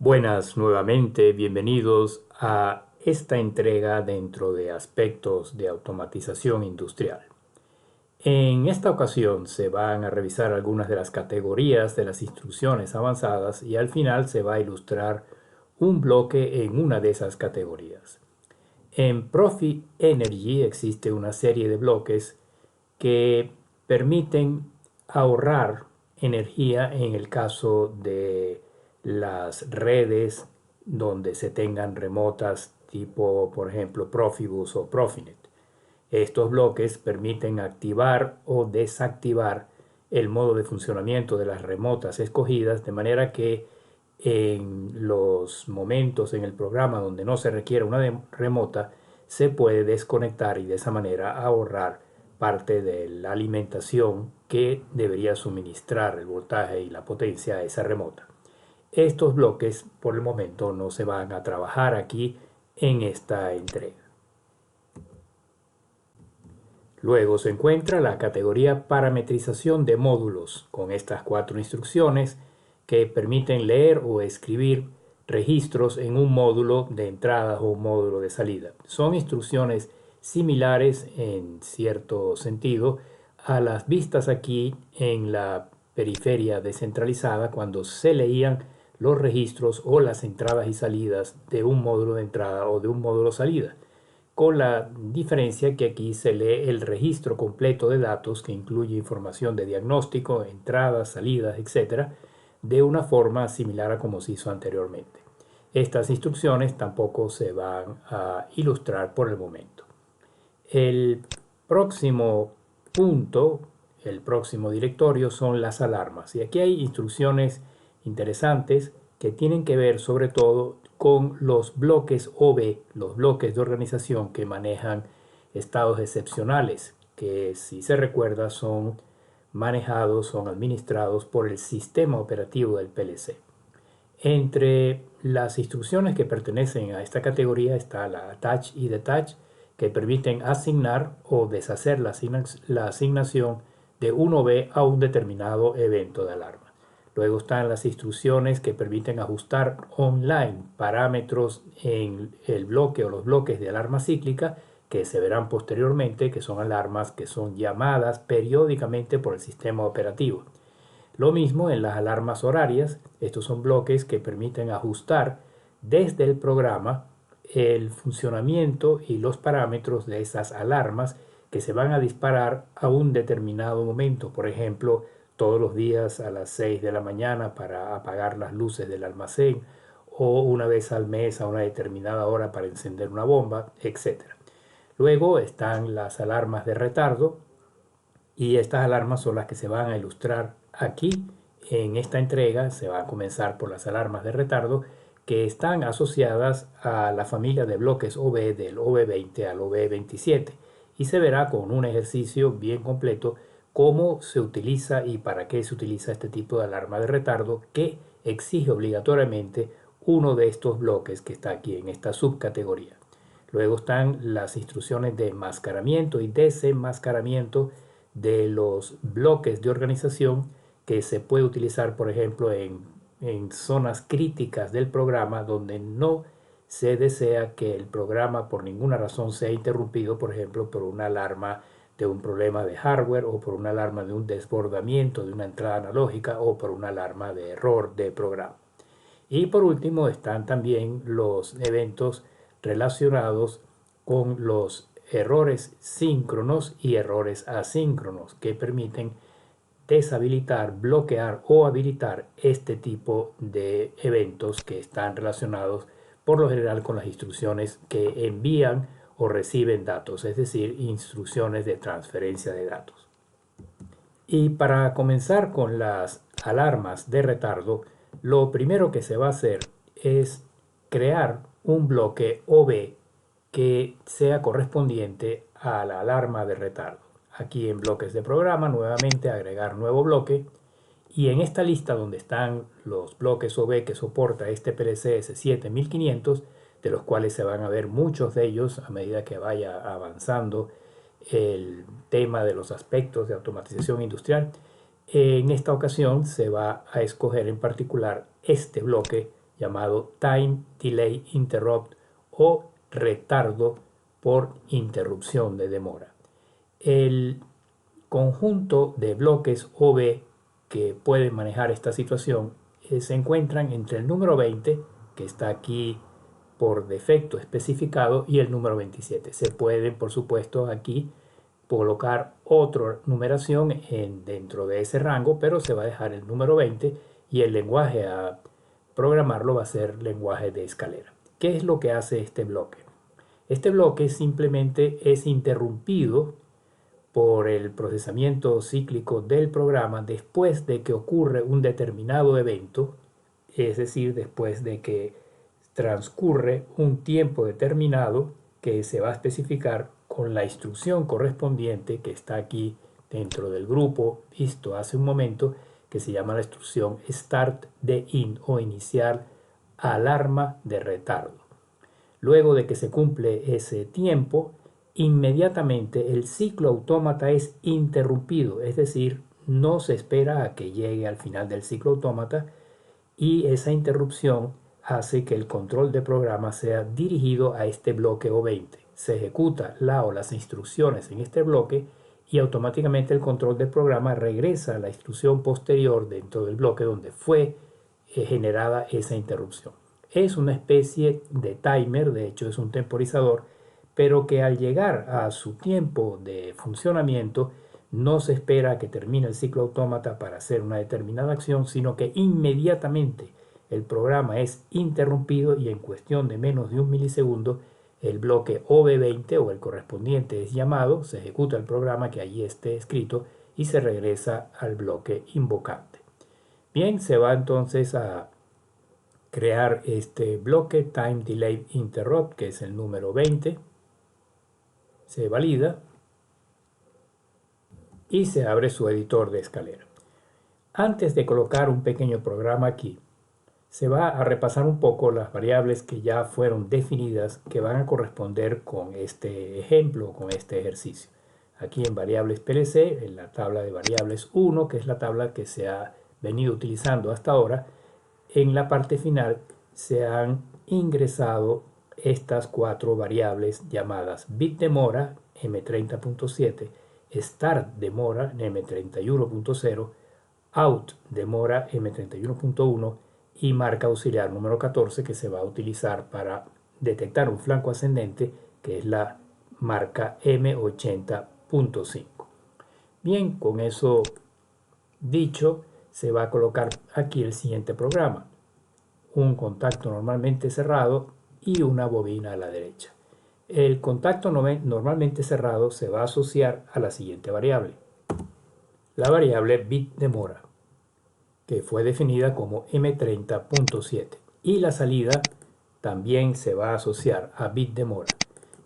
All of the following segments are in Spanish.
Buenas nuevamente, bienvenidos a esta entrega dentro de aspectos de automatización industrial. En esta ocasión se van a revisar algunas de las categorías de las instrucciones avanzadas y al final se va a ilustrar un bloque en una de esas categorías. En Profi Energy existe una serie de bloques que permiten ahorrar energía en el caso de las redes donde se tengan remotas tipo, por ejemplo, Profibus o Profinet. Estos bloques permiten activar o desactivar el modo de funcionamiento de las remotas escogidas, de manera que en los momentos en el programa donde no se requiere una remota, se puede desconectar y de esa manera ahorrar parte de la alimentación que debería suministrar el voltaje y la potencia a esa remota. Estos bloques por el momento no se van a trabajar aquí en esta entrega. Luego se encuentra la categoría parametrización de módulos con estas 4 instrucciones que permiten leer o escribir registros en un módulo de entrada o un módulo de salida. Son instrucciones similares en cierto sentido a las vistas aquí en la periferia descentralizada cuando se leían los registros o las entradas y salidas de un módulo de entrada o de un módulo salida, con la diferencia que aquí se lee el registro completo de datos que incluye información de diagnóstico, entradas, salidas, etc., de una forma similar a como se hizo anteriormente. Estas instrucciones tampoco se van a ilustrar por el momento. El próximo punto, el próximo directorio son las alarmas. Y aquí hay instrucciones interesantes que tienen que ver sobre todo con los bloques OB, los bloques de organización que manejan estados excepcionales, que si se recuerda son manejados, son administrados por el sistema operativo del PLC. Entre las instrucciones que pertenecen a esta categoría está la attach y detach, que permiten asignar o deshacer la asignación de un OB a un determinado evento de alarma. Luego están las instrucciones que permiten ajustar online parámetros en el bloque o los bloques de alarma cíclica que se verán posteriormente, que son alarmas que son llamadas periódicamente por el sistema operativo. Lo mismo en las alarmas horarias. Estos son bloques que permiten ajustar desde el programa el funcionamiento y los parámetros de esas alarmas que se van a disparar a un determinado momento. Por ejemplo, todos los días a las 6 de la mañana para apagar las luces del almacén, o una vez al mes a una determinada hora para encender una bomba, etc. Luego están las alarmas de retardo, y estas alarmas son las que se van a ilustrar aquí en esta entrega. Se va a comenzar por las alarmas de retardo, que están asociadas a la familia de bloques OB del OB20 al OB27, y se verá con un ejercicio bien completo cómo se utiliza y para qué se utiliza este tipo de alarma de retardo que exige obligatoriamente uno de estos bloques que está aquí en esta subcategoría. Luego están las instrucciones de enmascaramiento y desenmascaramiento de los bloques de organización que se puede utilizar, por ejemplo, en zonas críticas del programa donde no se desea que el programa por ninguna razón sea interrumpido, por ejemplo, por una alarma de un problema de hardware o por una alarma de un desbordamiento de una entrada analógica o por una alarma de error de programa. Y por último están también los eventos relacionados con los errores síncronos y errores asíncronos que permiten deshabilitar, bloquear o habilitar este tipo de eventos que están relacionados por lo general con las instrucciones que envían o reciben datos, es decir, instrucciones de transferencia de datos. Y para comenzar con las alarmas de retardo, lo primero que se va a hacer es crear un bloque OB que sea correspondiente a la alarma de retardo. Aquí en bloques de programa, nuevamente agregar nuevo bloque, y en esta lista donde están los bloques OB que soporta este PLC S7500, de los cuales se van a ver muchos de ellos a medida que vaya avanzando el tema de los aspectos de automatización industrial. En esta ocasión se va a escoger en particular este bloque llamado Time Delay Interrupt o retardo por interrupción de demora. El conjunto de bloques OV que pueden manejar esta situación se encuentran entre el número 20, que está aquí por defecto especificado, y el número 27. Se pueden, por supuesto, aquí colocar otra numeración dentro de ese rango, pero se va a dejar el número 20 y el lenguaje a programarlo va a ser lenguaje de escalera. ¿Qué es lo que hace este bloque? Este bloque simplemente es interrumpido por el procesamiento cíclico del programa después de que ocurre un determinado evento, es decir, después de que transcurre un tiempo determinado que se va a especificar con la instrucción correspondiente que está aquí dentro del grupo visto hace un momento, que se llama la instrucción Start the In o iniciar alarma de retardo. Luego de que se cumple ese tiempo, inmediatamente el ciclo autómata es interrumpido, es decir, no se espera a que llegue al final del ciclo autómata, y esa interrupción hace que el control de programa sea dirigido a este bloque O20. Se ejecuta la o las instrucciones en este bloque y automáticamente el control del programa regresa a la instrucción posterior dentro del bloque donde fue generada esa interrupción. Es una especie de timer, de hecho es un temporizador, pero que al llegar a su tiempo de funcionamiento no se espera a que termine el ciclo autómata para hacer una determinada acción, sino que inmediatamente el programa es interrumpido y en cuestión de menos de un milisegundo el bloque OV20 o el correspondiente es llamado, se ejecuta el programa que allí esté escrito y se regresa al bloque invocante. Bien, se va entonces a crear este bloque Time Delay Interrupt, que es el número 20. Se valida y se abre su editor de escalera. Antes de colocar un pequeño programa aquí, se va a repasar un poco las variables que ya fueron definidas que van a corresponder con este ejemplo, con este ejercicio. Aquí en variables PLC, en la tabla de variables 1, que es la tabla que se ha venido utilizando hasta ahora, en la parte final se han ingresado estas cuatro variables llamadas bit demora M30.7, start demora M31.0, out demora M31.1 y marca auxiliar número 14 que se va a utilizar para detectar un flanco ascendente, que es la marca M80.5. Bien, con eso dicho, se va a colocar aquí el siguiente programa: un contacto normalmente cerrado y una bobina a la derecha. El contacto normalmente cerrado se va a asociar a la siguiente variable, la variable bit demora, que fue definida como M30.7, y la salida también se va a asociar a bit demora.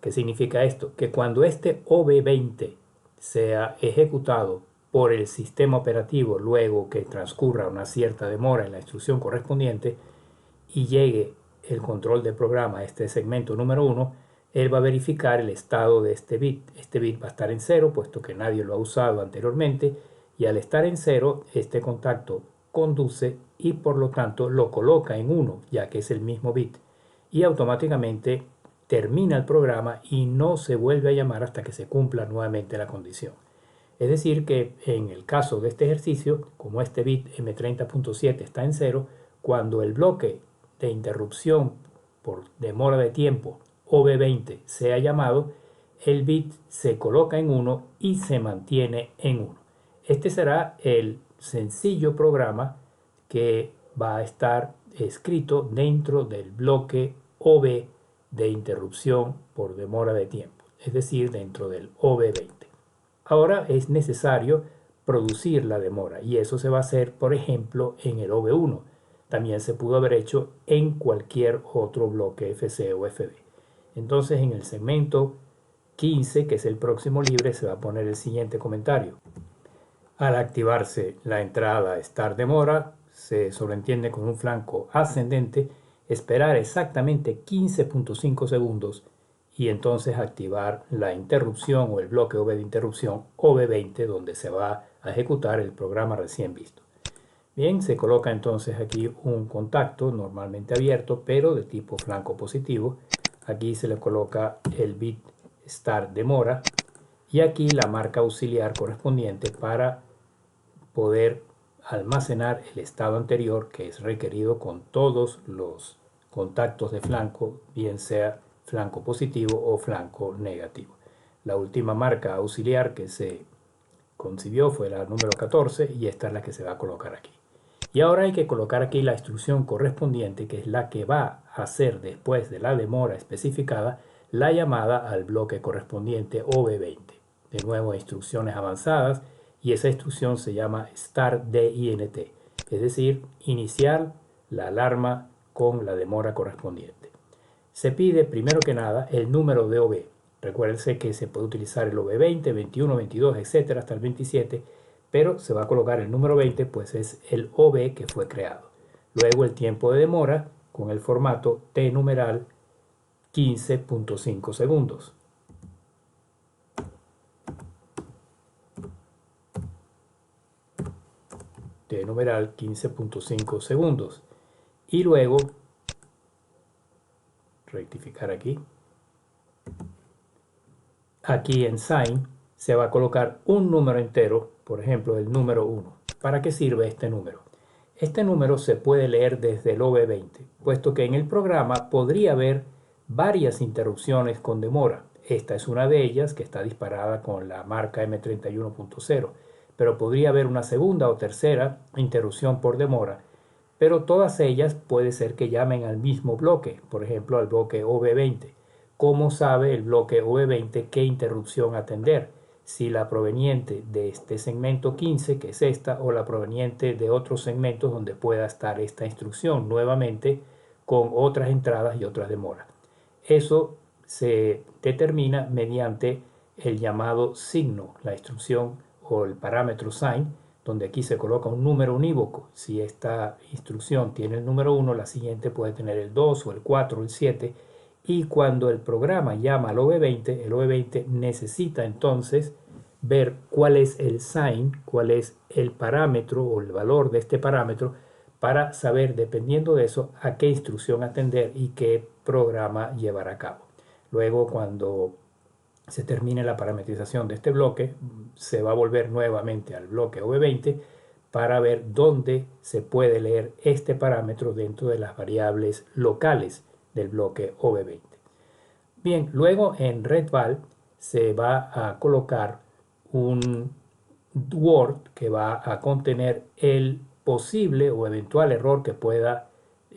¿Qué significa esto? Que cuando este OV20 sea ejecutado por el sistema operativo luego que transcurra una cierta demora en la instrucción correspondiente y llegue el control de programa a este segmento número 1, él va a verificar el estado de este bit. Este bit va a estar en 0, puesto que nadie lo ha usado anteriormente, y al estar en 0, este contacto conduce y por lo tanto lo coloca en 1, ya que es el mismo bit, y automáticamente termina el programa y no se vuelve a llamar hasta que se cumpla nuevamente la condición. Es decir que en el caso de este ejercicio, como este bit M30.7 está en 0, cuando el bloque de interrupción por demora de tiempo OV20 sea llamado, el bit se coloca en 1 y se mantiene en 1. Este será el sencillo programa que va a estar escrito dentro del bloque OV de interrupción por demora de tiempo, es decir, dentro del OV20. Ahora es necesario producir la demora y eso se va a hacer, por ejemplo, en el OV1. También se pudo haber hecho en cualquier otro bloque FC o FB. Entonces, en el segmento 15, que es el próximo libre, se va a poner el siguiente comentario. Al activarse la entrada Start Demora, se sobreentiende con un flanco ascendente, esperar exactamente 15.5 segundos y entonces activar la interrupción o el bloque OV de interrupción OV20, donde se va a ejecutar el programa recién visto. Bien, se coloca entonces aquí un contacto normalmente abierto, pero de tipo flanco positivo. Aquí se le coloca el bit start demora y aquí la marca auxiliar correspondiente para poder almacenar el estado anterior que es requerido con todos los contactos de flanco, bien sea flanco positivo o flanco negativo. La última marca auxiliar que se concibió fue la número 14 y esta es la que se va a colocar aquí. Y ahora hay que colocar aquí la instrucción correspondiente, que es la que va a hacer después de la demora especificada la llamada al bloque correspondiente OB20. De nuevo, instrucciones avanzadas, y esa instrucción se llama start DINT, es decir, iniciar la alarma con la demora correspondiente. Se pide primero que nada el número de OB. Recuérdense que se puede utilizar el OB20, 21, 22, etcétera, hasta el 27, pero se va a colocar el número 20, pues es el OB que fue creado. Luego el tiempo de demora con el formato T numeral 15.5 segundos. T numeral 15.5 segundos. Y luego, rectificar aquí, aquí en sign se va a colocar un número entero, por ejemplo el número 1. ¿Para qué sirve este número? Este número se puede leer desde el OB20, puesto que en el programa podría haber varias interrupciones con demora. Esta es una de ellas que está disparada con la marca M31.0, pero podría haber una segunda o tercera interrupción por demora, pero todas ellas puede ser que llamen al mismo bloque, por ejemplo al bloque OB20. ¿Cómo sabe el bloque OB20 qué interrupción atender? Si la proveniente de este segmento 15, que es esta, o la proveniente de otros segmentos donde pueda estar esta instrucción, nuevamente con otras entradas y otras demoras. Eso se determina mediante el llamado signo, la instrucción o el parámetro sign, donde aquí se coloca un número unívoco. Si esta instrucción tiene el número 1, la siguiente puede tener el 2 o el 4 o el 7. Y cuando el programa llama al OB20, el OB20 necesita entonces ver cuál es el sign, cuál es el parámetro o el valor de este parámetro para saber, dependiendo de eso, a qué instrucción atender y qué programa llevar a cabo. Luego, cuando se termine la parametrización de este bloque, se va a volver nuevamente al bloque OB20 para ver dónde se puede leer este parámetro dentro de las variables locales del bloque OB20. Bien, luego en RedVal se va a colocar un Word que va a contener el posible o eventual error que pueda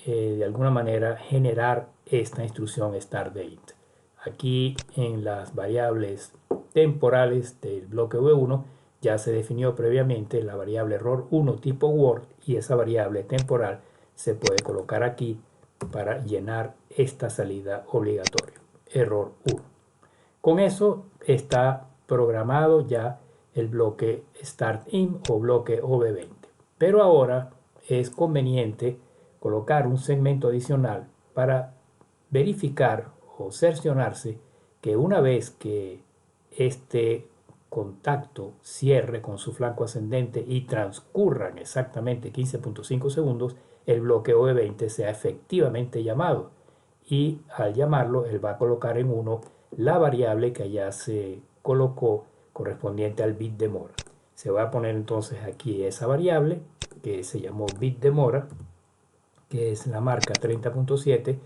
de alguna manera generar esta instrucción startDate. Aquí en las variables temporales del bloque V1 ya se definió previamente la variable error 1 tipo Word, y esa variable temporal se puede colocar aquí para llenar esta salida obligatoria, error 1. Con eso está programado ya el bloque StartIn o bloque OB20. Pero ahora es conveniente colocar un segmento adicional para verificar o cerciorarse que una vez que este contacto cierre con su flanco ascendente y transcurran exactamente 15.5 segundos, el bloque OB20 sea efectivamente llamado, y al llamarlo él va a colocar en 1 la variable que allá se colocó correspondiente al bit demora. Se va a poner entonces aquí esa variable que se llamó bit demora, que es la marca 30.7,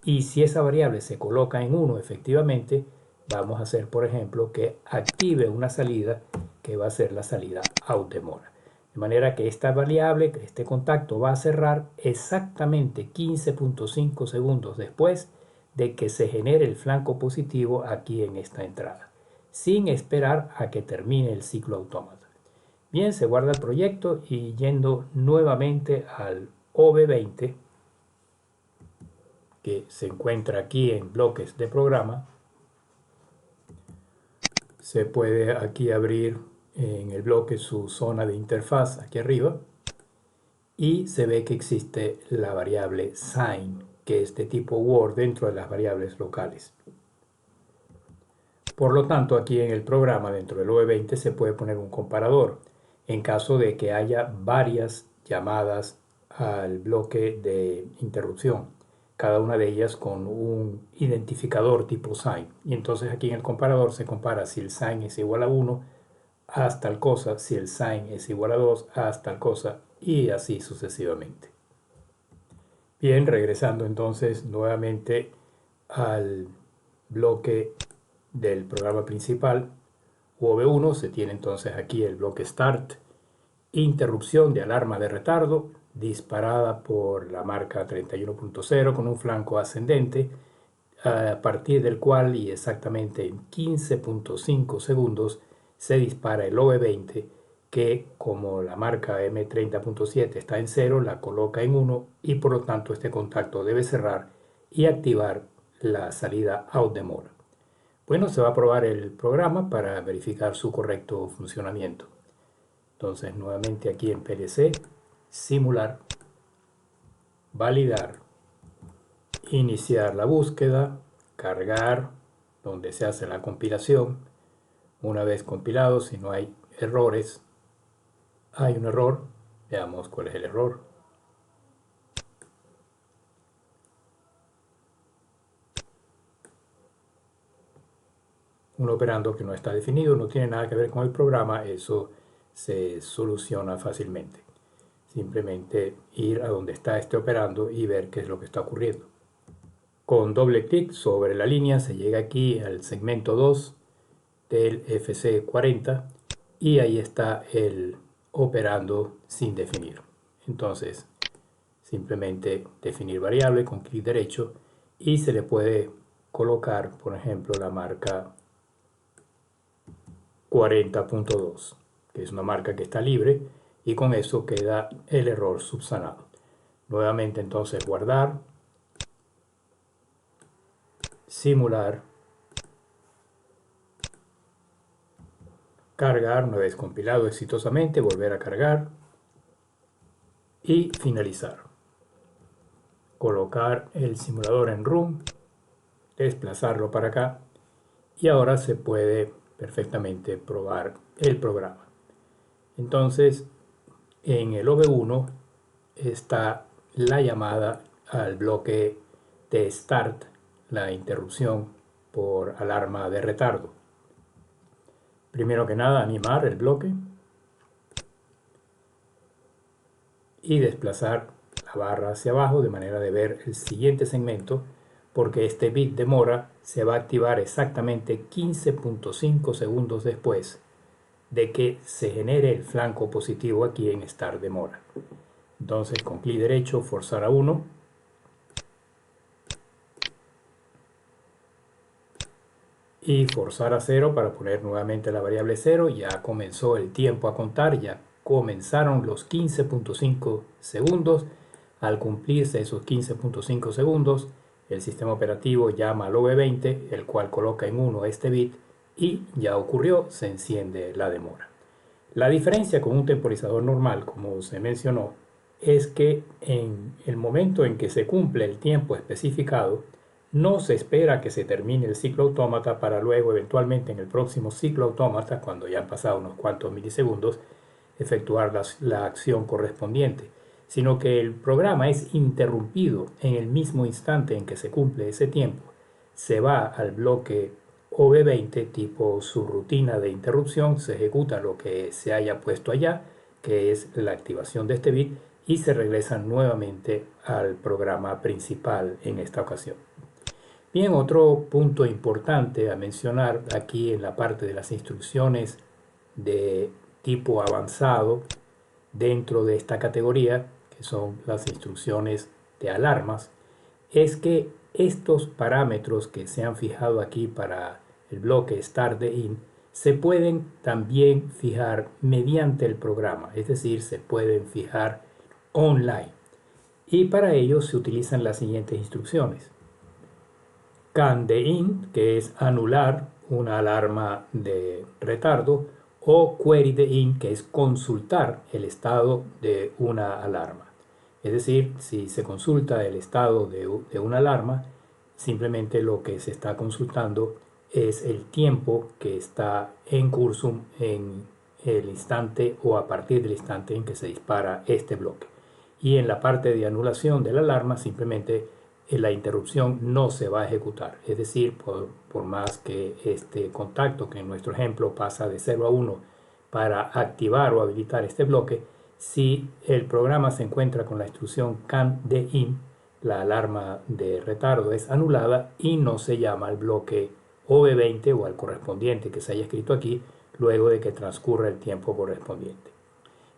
y si esa variable se coloca en 1 efectivamente, vamos a hacer por ejemplo que active una salida que va a ser la salida out demora. De manera que esta variable, este contacto va a cerrar exactamente 15.5 segundos después de que se genere el flanco positivo aquí en esta entrada, sin esperar a que termine el ciclo autómata. Bien, se guarda el proyecto y yendo nuevamente al OB20, que se encuentra aquí en bloques de programa, se puede aquí abrir en el bloque su zona de interfaz aquí arriba y se ve que existe la variable sign, que es de tipo Word dentro de las variables locales. Por lo tanto, aquí en el programa dentro del OB20 se puede poner un comparador en caso de que haya varias llamadas al bloque de interrupción, cada una de ellas con un identificador tipo sign. Y entonces aquí en el comparador se compara si el sign es igual a 1, haz tal cosa, si el sign es igual a 2, haz tal cosa, y así sucesivamente. Bien, regresando entonces nuevamente al bloque del programa principal, UV1, se tiene entonces aquí el bloque Start, interrupción de alarma de retardo, disparada por la marca 31.0 con un flanco ascendente, a partir del cual y exactamente en 15.5 segundos se dispara el OV20, que como la marca M30.7 está en 0, la coloca en 1 y por lo tanto este contacto debe cerrar y activar la salida out de mora. Bueno, se va a probar el programa para verificar su correcto funcionamiento. Entonces nuevamente aquí en PLC, simular, validar, iniciar la búsqueda, cargar, donde se hace la compilación. Una vez compilado, si no hay errores, hay un error, veamos cuál es el error. Un operando que no está definido, no tiene nada que ver con el programa, eso se soluciona fácilmente. Simplemente ir a donde está este operando y ver qué es lo que está ocurriendo. Con doble clic sobre la línea se llega aquí al segmento 2 del FC40 y ahí está el operando sin definir. Entonces simplemente definir variable con clic derecho y se le puede colocar, por ejemplo, la marca 40.2, que es una marca que está libre, y con eso queda el error subsanado. Nuevamente entonces guardar, simular, cargar, una vez compilado exitosamente, volver a cargar y finalizar. Colocar el simulador en Room, desplazarlo para acá y ahora se puede perfectamente probar el programa. Entonces en el OV1 está la llamada al bloque de Start, la interrupción por alarma de retardo. Primero que nada, animar el bloque y desplazar la barra hacia abajo de manera de ver el siguiente segmento, porque este bit de mora se va a activar exactamente 15.5 segundos después de que se genere el flanco positivo aquí en Start de mora. Entonces con clic derecho forzar a 1 y forzar a 0 para poner nuevamente la variable 0. Ya comenzó el tiempo a contar, ya comenzaron los 15.5 segundos. Al cumplirse esos 15.5 segundos, el sistema operativo llama al OV20, el cual coloca en 1 este bit y ya ocurrió, se enciende la demora. La diferencia con un temporizador normal, como se mencionó, es que en el momento en que se cumple el tiempo especificado, no se espera que se termine el ciclo autómata para luego eventualmente en el próximo ciclo autómata, cuando ya han pasado unos cuantos milisegundos, efectuar la acción correspondiente, sino que el programa es interrumpido en el mismo instante en que se cumple ese tiempo. Se va al bloque OV20 tipo subrutina de interrupción, se ejecuta lo que se haya puesto allá, que es la activación de este bit, y se regresa nuevamente al programa principal en esta ocasión. Bien, otro punto importante a mencionar aquí en la parte de las instrucciones de tipo avanzado dentro de esta categoría, que son las instrucciones de alarmas, es que estos parámetros que se han fijado aquí para el bloque Start de In se pueden también fijar mediante el programa, es decir, se pueden fijar online. Y para ello se utilizan las siguientes instrucciones. Can de in, que es anular una alarma de retardo, o query de in, que es consultar el estado de una alarma. Es decir, si se consulta el estado de una alarma, simplemente lo que se está consultando es el tiempo que está en curso en el instante o a partir del instante en que se dispara este bloque. Y en la parte de anulación de la alarma simplemente la interrupción no se va a ejecutar. Es decir, por más que este contacto, que en nuestro ejemplo pasa de 0 a 1 para activar o habilitar este bloque, si el programa se encuentra con la instrucción CANDIN, la alarma de retardo es anulada y no se llama al bloque OV20 o al correspondiente que se haya escrito aquí luego de que transcurra el tiempo correspondiente.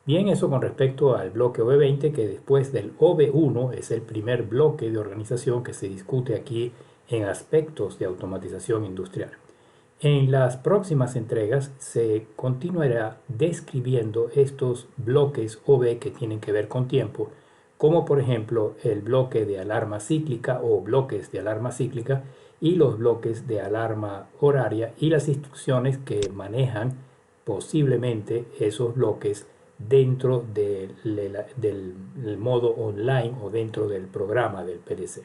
Bien, eso con respecto al bloque OV20, que después del OV1 es el primer bloque de organización que se discute aquí en aspectos de automatización industrial. En las próximas entregas se continuará describiendo estos bloques OV que tienen que ver con tiempo, como por ejemplo el bloque de alarma cíclica o bloques de alarma cíclica y los bloques de alarma horaria y las instrucciones que manejan posiblemente esos bloques dentro del modo online o dentro del programa del PLC.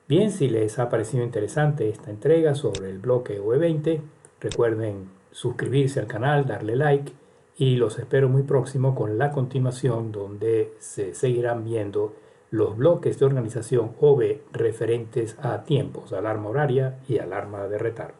Bien, si les ha parecido interesante esta entrega sobre el bloque OV20, recuerden suscribirse al canal, darle like y los espero muy próximo con la continuación donde se seguirán viendo los bloques de organización OV referentes a tiempos, alarma horaria y alarma de retardo.